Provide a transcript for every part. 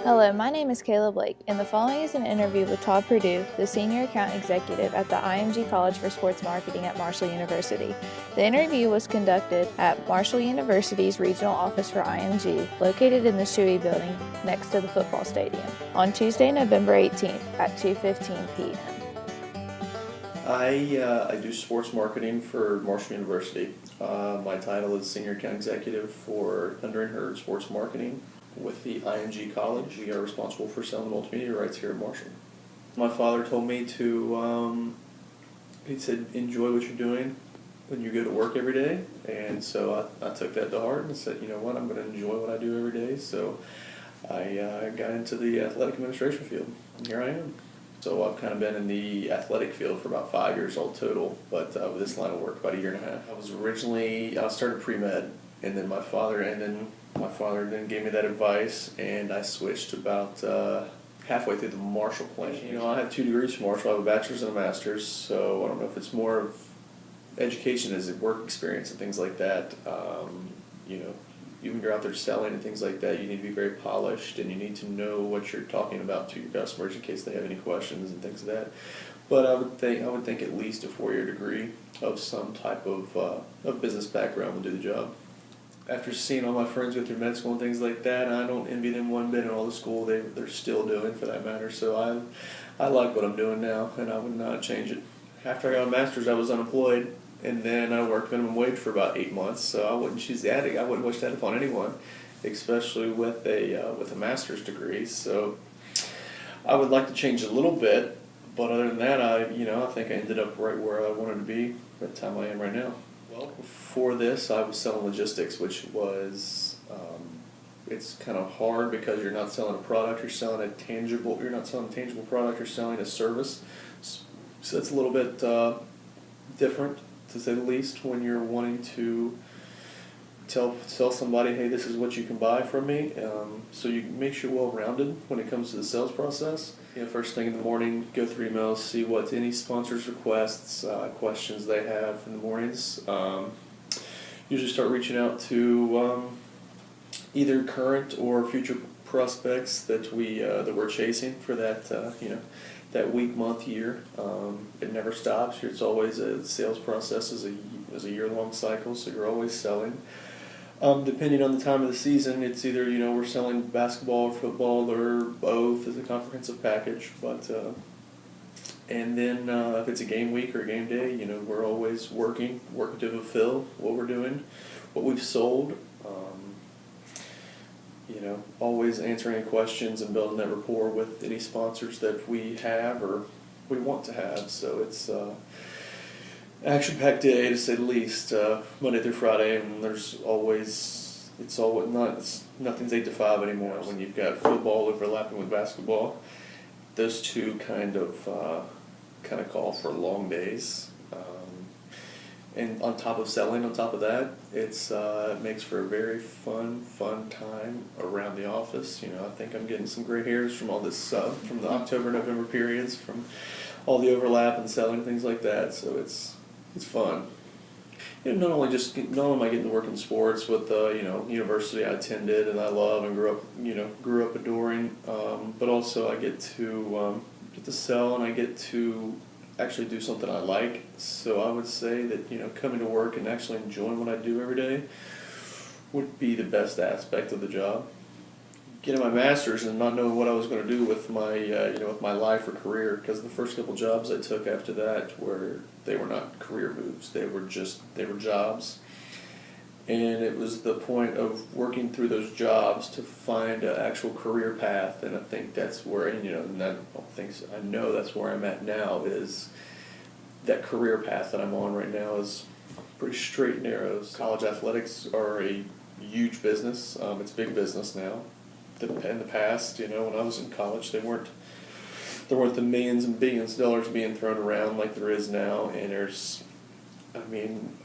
Hello, my name is Kayla Blake, and the following is an interview with Todd Purdue, the Senior Account Executive at the IMG College for Sports Marketing at Marshall University. The interview was conducted at Marshall University's regional office for IMG, located in the Shuey Building next to the football stadium, on Tuesday, November 18th at 2:15 p.m. I do sports marketing for Marshall University. My title is Senior Account Executive for Under and Heard Sports Marketing with the IMG College. We are responsible for selling multimedia rights here at Marshall. My father told me to, he said, enjoy what you're doing when you go to work every day. And so I took that to heart and said, you know what, I'm going to enjoy what I do every day. So I got into the athletic administration field, and here I am. So I've kind of been in the athletic field for about 5 years all total, but with this line of work about a year and a half. I started pre-med, and then my father then gave me that advice, and I switched about halfway through the Marshall plan. You know, I have 2 degrees from Marshall. I have a bachelor's and a master's, so I don't know if it's more of education as a work experience and things like that. You know, when you're out there selling and things like that, you need to be very polished, and you need to know what you're talking about to your customers in case they have any questions and things like that. But I would think at least a 4-year degree of some type of business background would do the job. After seeing all my friends go through med school and things like that, I don't envy them one bit in all the school they're still doing, for that matter. So I like what I'm doing now, and I would not change it. After I got a master's, I was unemployed. And then I worked minimum wage for about 8 months, so I wouldn't choose that. I wouldn't wish that upon anyone, especially with a master's degree. So I would like to change it a little bit, but other than that, I think I ended up right where I wanted to be at the time I am right now. Well, before this, I was selling logistics, which was it's kind of hard because you're not selling a product, you're selling a tangible. You're not selling a tangible product, you're selling a service. So it's a little bit different, to say the least, when you're wanting to tell somebody, hey, this is what you can buy from me. So you make sure you're well-rounded when it comes to the sales process. First thing in the morning, go through emails, see what any sponsors' requests, questions they have in the mornings. Usually start reaching out to either current or future prospects that we're chasing for that that week, month, year. It never stops. It's always a sales process is a year-long cycle, so you're always selling. Depending on the time of the season, it's either we're selling basketball or football or both as a comprehensive package. But and then if it's a game week or a game day, we're always working to fulfill what we're doing, what we've sold. Always answering any questions and building that rapport with any sponsors that we have or we want to have. So it's action-packed day, to say the least, Monday through Friday, and nothing's 8 to 5 anymore. When you've got football overlapping with basketball, those two kind of call for long days. And on top of selling, on top of that, it makes for a very fun time around the office. I think I'm getting some gray hairs from all this, from the October-November periods, from all the overlap and selling and things like that. So it's fun. Not only am I getting to work in sports with university I attended and I love and grew up adoring, but also I get to sell, and I get to actually do something I like. So I would say that coming to work and actually enjoying what I do every day would be the best aspect of the job. Getting my master's and not knowing what I was going to do with my with my life or career, because the first couple jobs I took after that they were not career moves. They were jobs. And it was the point of working through those jobs to find an actual career path, and I think that's where, I know that's where I'm at now, is that career path that I'm on right now is pretty straight and narrow. College athletics are a huge business. It's big business now. In the past, when I was in college, there weren't the millions and billions of dollars being thrown around like there is now, and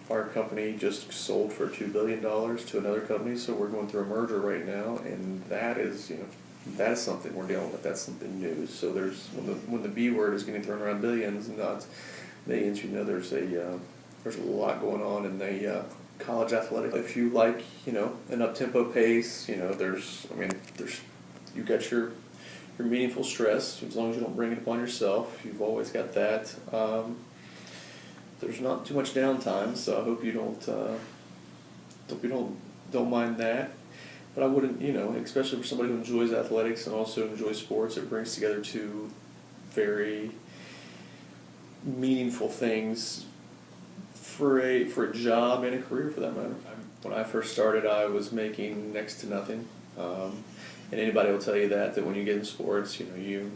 our company just sold for $2 billion to another company, so we're going through a merger right now, and that is something we're dealing with. That's something new. So when the B word is getting thrown around, billions, not millions, there's a lot going on in the college athletic. If you like, an up-tempo pace, there's you got your meaningful stress, as long as you don't bring it upon yourself. You've always got that. There's not too much downtime, so I hope you don't mind that. But I wouldn't, especially for somebody who enjoys athletics and also enjoys sports, it brings together two very meaningful things for a job and a career, for that matter. When I first started, I was making next to nothing, and anybody will tell you that when you get in sports, you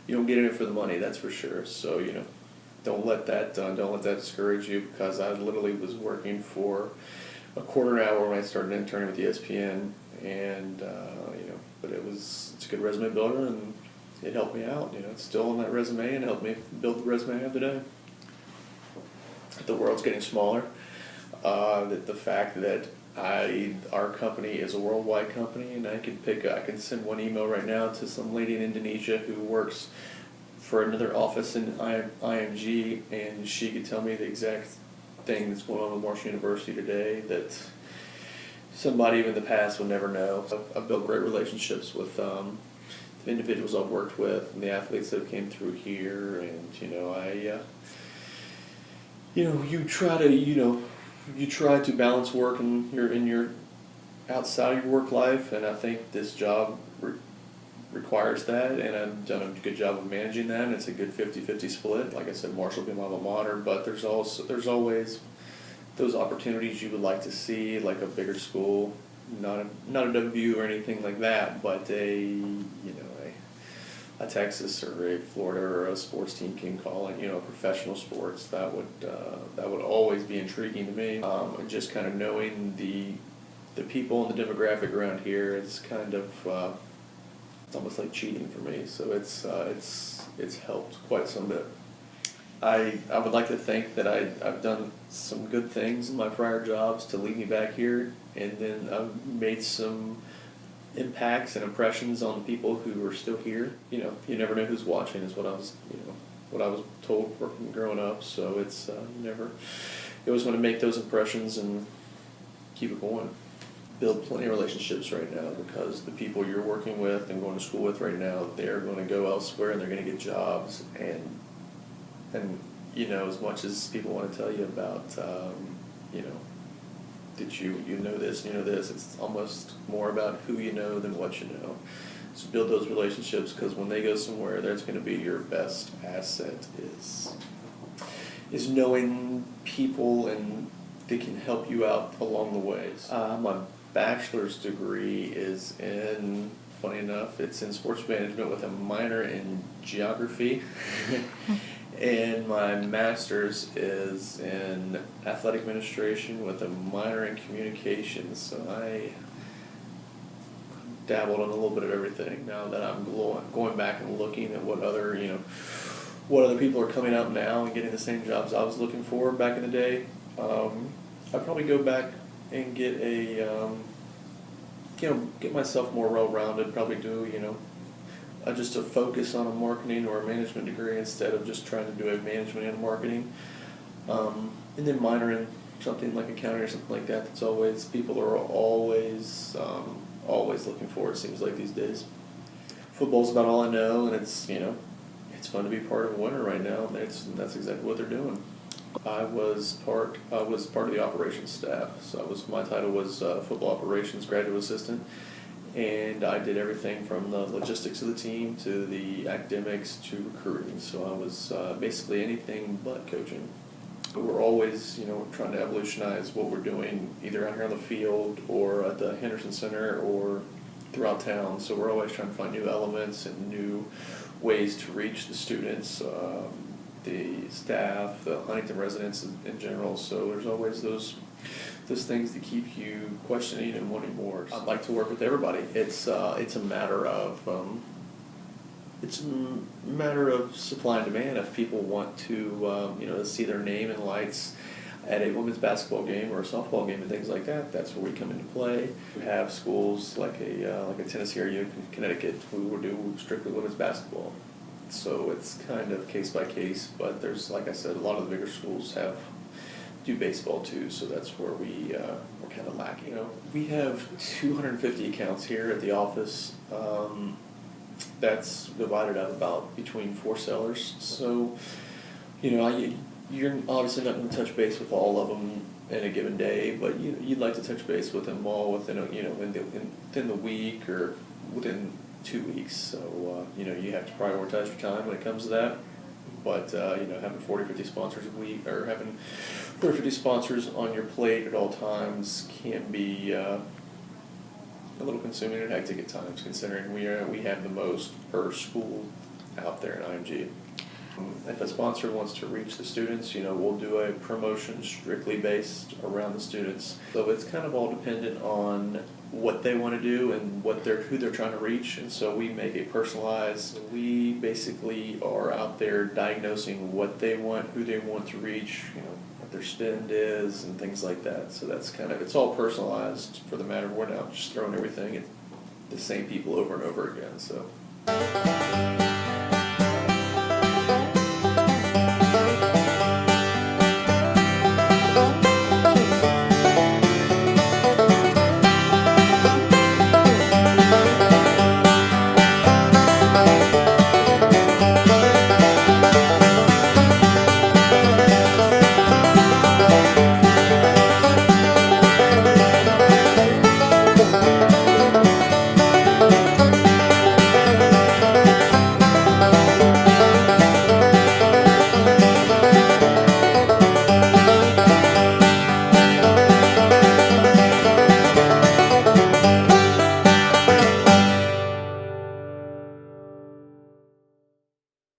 don't get in it for the money, that's for sure. So don't let that discourage you, because I literally was working for a quarter an hour when I started interning with ESPN, and but it's a good resume builder, and it helped me out. It's still on that resume and helped me build the resume I have today. The world's getting smaller. The fact that our company is a worldwide company, and I can send one email right now to some lady in Indonesia who works for another office in IMG, and she could tell me the exact thing that's going on with Marshall University today that somebody in the past would never know. So I've built great relationships with the individuals I've worked with and the athletes that came through here, and you try to balance work and your outside of your work life, and I think this job requires that, and I've done a good job of managing that, and it's a good 50-50 split. Like I said, Marshall will be my alma mater, but there's always those opportunities you would like to see, like a bigger school, not a WVU or anything like that, but a Texas or a Florida or a sports team can call it, professional sports. That would always be intriguing to me. And just kind of knowing the people and the demographic around here is kind of it's almost like cheating for me. So it's helped quite some bit. I would like to think that I've done some good things in my prior jobs to lead me back here, and then I've made some impacts and impressions on the people who are still here. You never know who's watching, is what I was told growing up. So it's you always want to make those impressions and keep it going. Build plenty of relationships right now, because the people you're working with and going to school with right now, they're going to go elsewhere and they're going to get jobs, and as much as people want to tell you about that you know this, it's almost more about who you know than what you know. So build those relationships, because when they go somewhere, that's going to be your best asset, is knowing people, and they can help you out along the way. My bachelor's degree is in, funny enough, it's in sports management with a minor in geography. And my master's is in athletic administration with a minor in communications. So I dabbled in a little bit of everything. Now that I'm going back and looking at what other people are coming out now and getting the same jobs I was looking for back in the day, I'd probably go back and get get myself more well-rounded. Probably do just a focus on a marketing or a management degree instead of just trying to do a management and marketing, and then minor in something like accounting or something like that. That's always, people are always looking for, it seems like these days. Football's about all I know, and it's fun to be part of a winner right now. That's exactly what they're doing. I was part of the operations staff, so my title was football operations graduate assistant. And I did everything from the logistics of the team to the academics to recruiting. So I was basically anything but coaching. But we're always, trying to evolutionize what we're doing, either out here on the field or at the Henderson Center or throughout town. So we're always trying to find new elements and new ways to reach the students, the staff, the Huntington residents in general. So there's always those things that keep you questioning and wanting more. I'd like to work with everybody. It's a matter of supply and demand. If people want to see their name in lights at a women's basketball game or a softball game and things like that, that's where we come into play. We have schools like a Tennessee or Connecticut who will do strictly women's basketball. So it's kind of case by case, but there's, like I said, a lot of the bigger schools have do baseball too, so that's where we're kind of lacking. We have 250 accounts here at the office. That's divided up about between 4 sellers. So, you're obviously not going to touch base with all of them in a given day, but you'd like to touch base with them all within within the week or within 2 weeks. So you have to prioritize your time when it comes to that. But having 40, 50 sponsors a week, or having 40, 50 sponsors on your plate at all times can be a little consuming and hectic at times, considering we have the most per school out there in IMG. If a sponsor wants to reach the students, we'll do a promotion strictly based around the students. So it's kind of all dependent on what they want to do and who they're trying to reach, and so we make it personalized. We basically are out there diagnosing what they want, who they want to reach, what their spend is, and things like that. So that's it's all personalized for the matter. We're not just throwing everything at the same people over and over again. So.